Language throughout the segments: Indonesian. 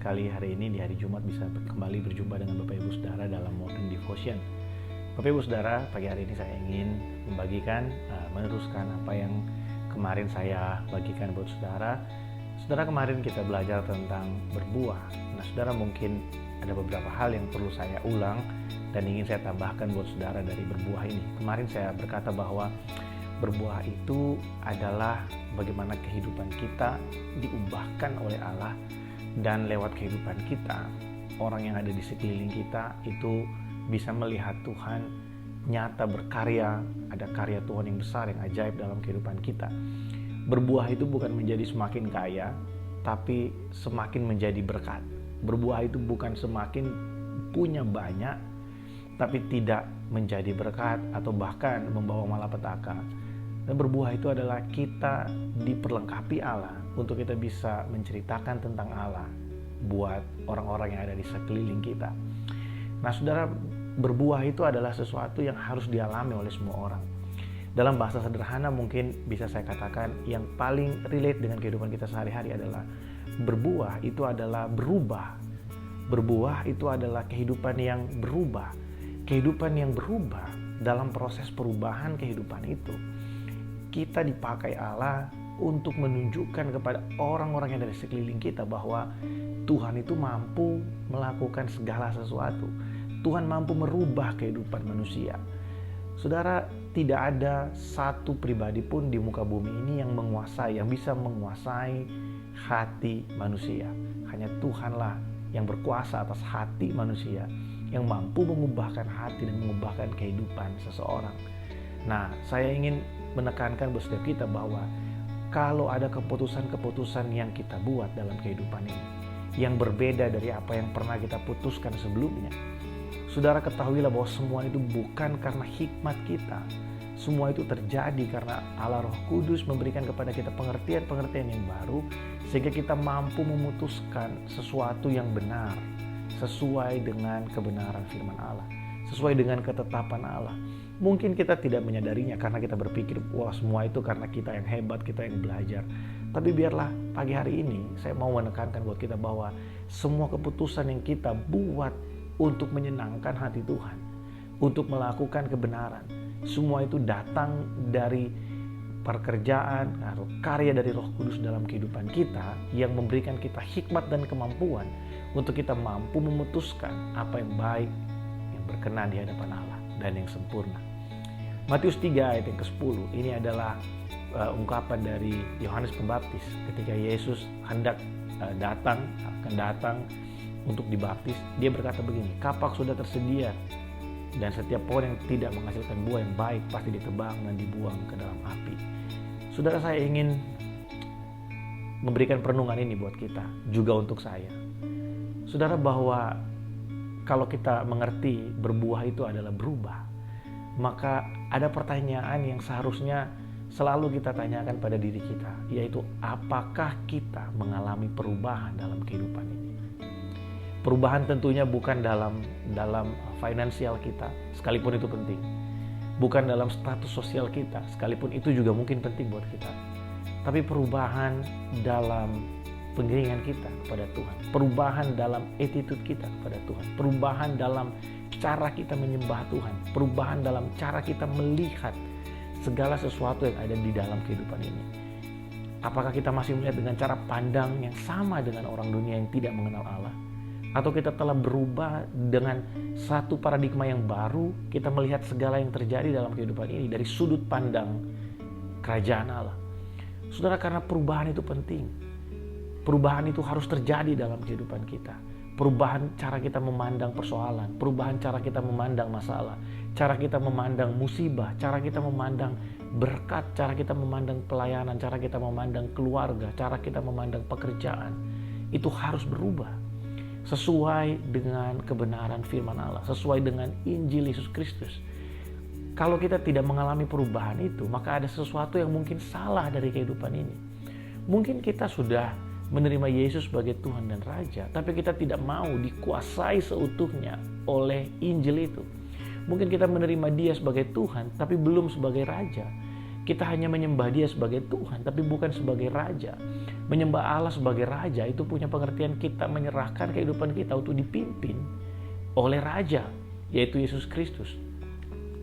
sekali hari ini di hari Jumat bisa kembali berjumpa dengan Bapak Ibu Saudara dalam Morning Devotion. Bapak Ibu Saudara, pagi hari ini saya ingin membagikan, meneruskan apa yang kemarin saya bagikan buat Saudara. Saudara, kemarin kita belajar tentang berbuah. Nah, Saudara, mungkin ada beberapa hal yang perlu saya ulang dan ingin saya tambahkan buat Saudara dari berbuah ini. Kemarin saya berkata bahwa berbuah itu adalah bagaimana kehidupan kita diubahkan oleh Allah, dan lewat kehidupan kita, orang yang ada di sekeliling kita itu bisa melihat Tuhan nyata berkarya, ada karya Tuhan yang besar, yang ajaib dalam kehidupan kita. Berbuah itu bukan menjadi semakin kaya, tapi semakin menjadi berkat. Berbuah itu bukan semakin punya banyak, tapi tidak menjadi berkat atau bahkan membawa malapetaka. Dan berbuah itu adalah kita diperlengkapi Allah untuk kita bisa menceritakan tentang Allah buat orang-orang yang ada di sekeliling kita. Nah, Saudara, berbuah itu adalah sesuatu yang harus dialami oleh semua orang. Dalam bahasa sederhana mungkin bisa saya katakan yang paling relate dengan kehidupan kita sehari-hari adalah berbuah itu adalah berubah. Berbuah itu adalah kehidupan yang berubah. Kehidupan yang berubah dalam proses perubahan kehidupan itu, kita dipakai Allah untuk menunjukkan kepada orang-orang yang dari sekeliling kita bahwa Tuhan itu mampu melakukan segala sesuatu. Tuhan mampu merubah kehidupan manusia. Saudara, tidak ada satu pribadi pun di muka bumi ini yang menguasai, yang bisa menguasai hati manusia. Hanya Tuhanlah yang berkuasa atas hati manusia, yang mampu mengubahkan hati dan mengubahkan kehidupan seseorang. Nah, saya ingin menekankan buat setiap kita bahwa kalau ada keputusan-keputusan yang kita buat dalam kehidupan ini yang berbeda dari apa yang pernah kita putuskan sebelumnya, Saudara ketahuilah bahwa semua itu bukan karena hikmat kita. Semua itu terjadi karena Allah Roh Kudus memberikan kepada kita pengertian-pengertian yang baru, sehingga kita mampu memutuskan sesuatu yang benar sesuai dengan kebenaran firman Allah, sesuai dengan ketetapan Allah. Mungkin kita tidak menyadarinya karena kita berpikir, wah, semua itu karena kita yang hebat, kita yang belajar. Tapi biarlah pagi hari ini saya mau menekankan buat kita bahwa semua keputusan yang kita buat untuk menyenangkan hati Tuhan, untuk melakukan kebenaran, semua itu datang dari pekerjaan atau karya dari Roh Kudus dalam kehidupan kita yang memberikan kita hikmat dan kemampuan untuk kita mampu memutuskan apa yang baik, yang berkenan di hadapan Allah, dan yang sempurna. Matius 3 ayat yang ke-10 ini adalah ungkapan dari Yohanes Pembaptis ketika Yesus hendak akan datang untuk dibaptis. Dia berkata begini, kapak sudah tersedia dan setiap pohon yang tidak menghasilkan buah yang baik pasti ditebang dan dibuang ke dalam api. Saudara, saya ingin memberikan perenungan ini buat kita, juga untuk saya. Saudara, bahwa kalau kita mengerti berbuah itu adalah berubah, maka ada pertanyaan yang seharusnya selalu kita tanyakan pada diri kita, yaitu apakah kita mengalami perubahan dalam kehidupan ini? Perubahan tentunya bukan dalam finansial kita, sekalipun itu penting. Bukan dalam status sosial kita, sekalipun itu juga mungkin penting buat kita. Tapi perubahan dalam pengiringan kita kepada Tuhan, perubahan dalam attitude kita kepada Tuhan, perubahan dalam cara kita menyembah Tuhan, perubahan dalam cara kita melihat segala sesuatu yang ada di dalam kehidupan ini. Apakah kita masih melihat dengan cara pandang yang sama dengan orang dunia yang tidak mengenal Allah? Atau kita telah berubah dengan satu paradigma yang baru, kita melihat segala yang terjadi dalam kehidupan ini dari sudut pandang kerajaan Allah? Saudara, karena perubahan itu penting. Perubahan itu harus terjadi dalam kehidupan kita. Perubahan cara kita memandang persoalan, perubahan cara kita memandang masalah, cara kita memandang musibah, cara kita memandang berkat, cara kita memandang pelayanan, cara kita memandang keluarga, cara kita memandang pekerjaan. Itu harus berubah sesuai dengan kebenaran firman Allah, sesuai dengan Injil Yesus Kristus. Kalau kita tidak mengalami perubahan itu, maka ada sesuatu yang mungkin salah dari kehidupan ini. Mungkin kita sudah menerima Yesus sebagai Tuhan dan Raja, tapi kita tidak mau dikuasai seutuhnya oleh Injil itu. Mungkin kita menerima Dia sebagai Tuhan, tapi belum sebagai Raja. Kita hanya menyembah Dia sebagai Tuhan, tapi bukan sebagai Raja. Menyembah Allah sebagai Raja itu punya pengertian kita menyerahkan kehidupan kita untuk dipimpin oleh Raja, yaitu Yesus Kristus.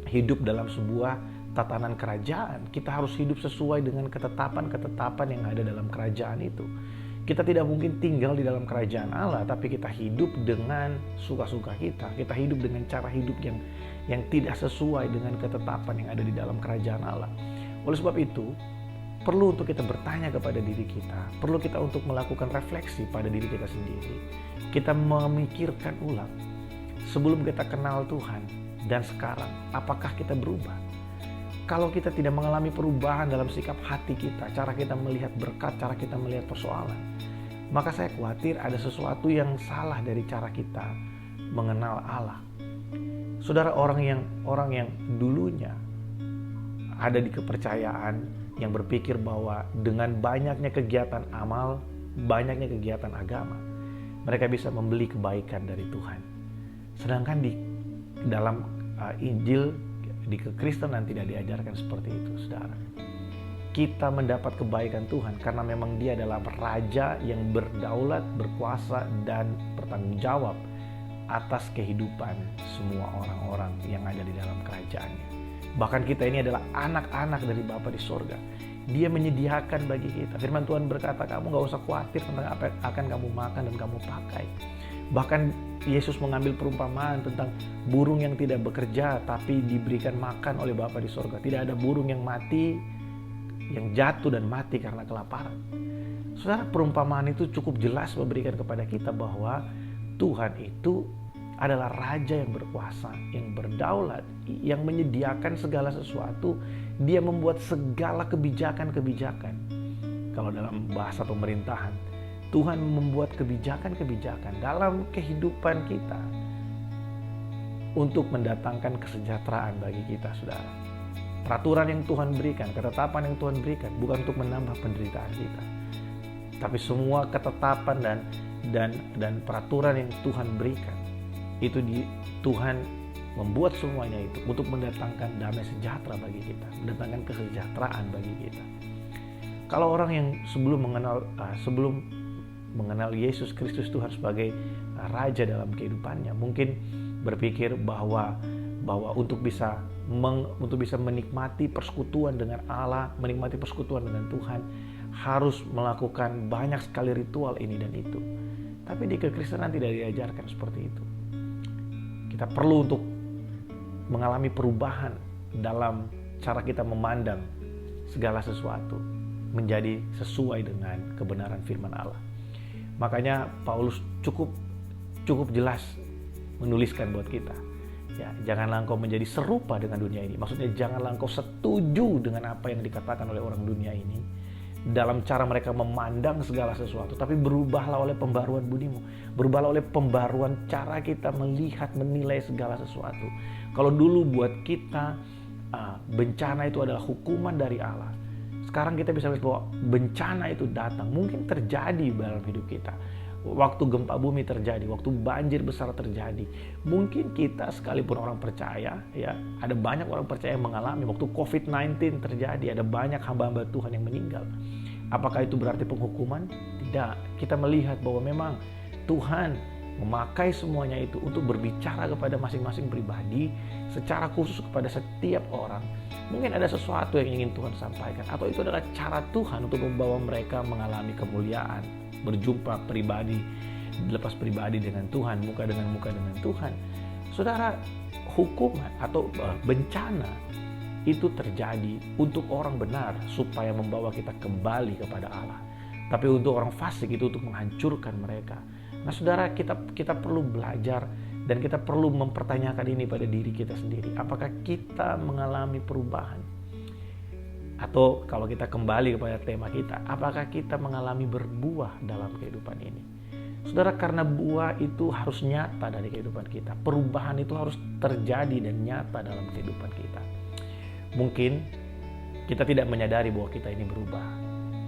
Hidup dalam sebuah tatanan kerajaan, kita harus hidup sesuai dengan ketetapan-ketetapan yang ada dalam kerajaan itu. Kita tidak mungkin tinggal di dalam kerajaan Allah, tapi kita hidup dengan suka-suka kita. Kita hidup dengan cara hidup yang tidak sesuai dengan ketetapan yang ada di dalam kerajaan Allah. Oleh sebab itu, perlu untuk kita bertanya kepada diri kita, perlu kita untuk melakukan refleksi pada diri kita sendiri. Kita memikirkan ulang, sebelum kita kenal Tuhan dan sekarang, apakah kita berubah? Kalau kita tidak mengalami perubahan dalam sikap hati kita, cara kita melihat berkat, cara kita melihat persoalan, maka saya khawatir ada sesuatu yang salah dari cara kita mengenal Allah. Saudara, orang yang dulunya ada di kepercayaan yang berpikir bahwa dengan banyaknya kegiatan amal, banyaknya kegiatan agama, mereka bisa membeli kebaikan dari Tuhan. Sedangkan di dalam Injil, di kekristenan tidak diajarkan seperti itu, saudara. Kita mendapat kebaikan Tuhan karena memang Dia adalah Raja yang berdaulat, berkuasa, dan bertanggung jawab atas kehidupan semua orang-orang yang ada di dalam kerajaannya. Bahkan kita ini adalah anak-anak dari Bapa di sorga. Dia menyediakan bagi kita. Firman Tuhan berkata, kamu gak usah khawatir tentang apa yang akan kamu makan dan kamu pakai. Bahkan Yesus mengambil perumpamaan tentang burung yang tidak bekerja tapi diberikan makan oleh Bapa di sorga. Tidak ada burung yang mati, yang jatuh dan mati karena kelaparan. Saudara, perumpamaan itu cukup jelas memberikan kepada kita bahwa Tuhan itu adalah Raja yang berkuasa, yang berdaulat, yang menyediakan segala sesuatu. Dia membuat segala kebijakan-kebijakan. Kalau dalam bahasa pemerintahan, Tuhan membuat kebijakan-kebijakan dalam kehidupan kita untuk mendatangkan kesejahteraan bagi kita, saudara. Peraturan yang Tuhan berikan, ketetapan yang Tuhan berikan, bukan untuk menambah penderitaan kita, tapi semua ketetapan dan peraturan yang Tuhan berikan itu Tuhan membuat semuanya itu untuk mendatangkan damai sejahtera bagi kita, mendatangkan kesejahteraan bagi kita. Kalau orang yang sebelum mengenal Yesus Kristus Tuhan sebagai Raja dalam kehidupannya, mungkin berpikir bahwa untuk bisa menikmati persekutuan dengan Allah, menikmati persekutuan dengan Tuhan, harus melakukan banyak sekali ritual ini dan itu. Tapi di kekristenan tidak diajarkan seperti itu. Kita perlu untuk mengalami perubahan dalam cara kita memandang segala sesuatu menjadi sesuai dengan kebenaran firman Allah. Makanya Paulus cukup jelas menuliskan buat kita, ya, janganlah engkau menjadi serupa dengan dunia ini. Maksudnya janganlah engkau setuju dengan apa yang dikatakan oleh orang dunia ini dalam cara mereka memandang segala sesuatu, tapi berubahlah oleh pembaruan budimu, berubahlah oleh pembaruan cara kita melihat, menilai segala sesuatu. Kalau dulu buat kita bencana itu adalah hukuman dari Allah, sekarang kita bisa lihat bahwa bencana itu datang, mungkin terjadi dalam hidup kita. Waktu gempa bumi terjadi, waktu banjir besar terjadi, mungkin kita sekalipun orang percaya, ya, ada banyak orang percaya yang mengalami. Waktu COVID-19 terjadi, ada banyak hamba-hamba Tuhan yang meninggal. Apakah itu berarti penghukuman? Tidak. Kita melihat bahwa memang Tuhan memakai semuanya itu untuk berbicara kepada masing-masing pribadi, secara khusus kepada setiap orang. Mungkin ada sesuatu yang ingin Tuhan sampaikan, atau itu adalah cara Tuhan untuk membawa mereka mengalami kemuliaan, berjumpa pribadi, lepas pribadi dengan Tuhan, muka dengan Tuhan. Saudara, hukuman atau bencana itu terjadi untuk orang benar supaya membawa kita kembali kepada Allah. Tapi untuk orang fasik itu untuk menghancurkan mereka. Nah, saudara, kita perlu belajar dan kita perlu mempertanyakan ini pada diri kita sendiri. Apakah kita mengalami perubahan? Atau kalau kita kembali kepada tema kita, apakah kita mengalami berbuah dalam kehidupan ini? Saudara, karena buah itu harus nyata dari kehidupan kita. Perubahan itu harus terjadi dan nyata dalam kehidupan kita. Mungkin kita tidak menyadari bahwa kita ini berubah.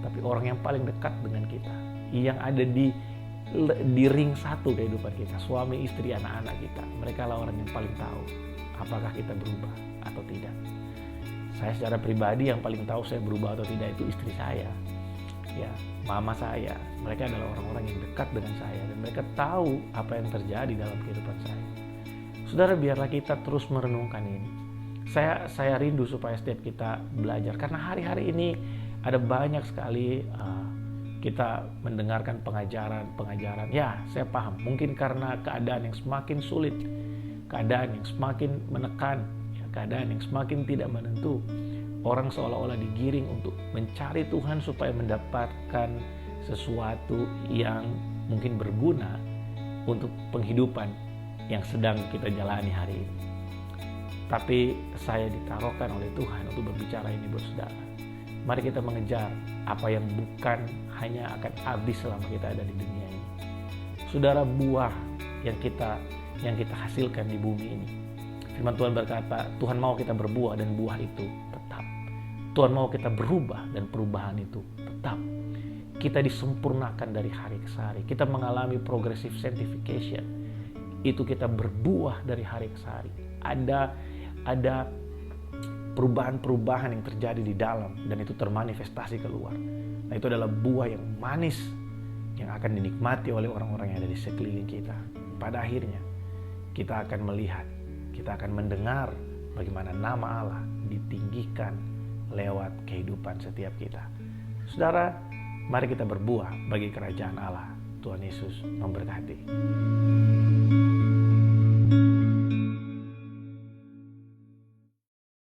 Tapi orang yang paling dekat dengan kita, yang ada di ring satu kehidupan kita, suami, istri, anak-anak kita, mereka lah orang yang paling tahu apakah kita berubah atau tidak. Saya secara pribadi yang paling tahu saya berubah atau tidak itu istri saya, ya, mama saya. Mereka adalah orang-orang yang dekat dengan saya dan mereka tahu apa yang terjadi dalam kehidupan saya. Saudara, biarlah kita terus merenungkan ini. Saya rindu supaya setiap kita belajar, karena hari-hari ini ada banyak sekali kita mendengarkan pengajaran. Ya, saya paham. Mungkin karena keadaan yang semakin sulit, keadaan yang semakin menekan, ya, keadaan yang semakin tidak menentu. Orang seolah-olah digiring untuk mencari Tuhan supaya mendapatkan sesuatu yang mungkin berguna untuk penghidupan yang sedang kita jalani hari ini. Tapi saya ditaruhkan oleh Tuhan untuk berbicara ini buat saudara. Mari kita mengejar apa yang bukan hanya akan habis selama kita ada di dunia ini. Saudara, buah yang kita hasilkan di bumi ini. Firman Tuhan berkata, Tuhan mau kita berbuah dan buah itu tetap. Tuhan mau kita berubah dan perubahan itu tetap. Kita disempurnakan dari hari ke hari. Kita mengalami progressive sanctification. Itu kita berbuah dari hari ke hari. Ada perubahan-perubahan yang terjadi di dalam dan itu termanifestasi keluar. Nah, itu adalah buah yang manis yang akan dinikmati oleh orang-orang yang ada di sekeliling kita. Pada akhirnya kita akan melihat, kita akan mendengar bagaimana nama Allah ditinggikan lewat kehidupan setiap kita. Saudara, mari kita berbuah bagi kerajaan Allah. Tuhan Yesus memberkati.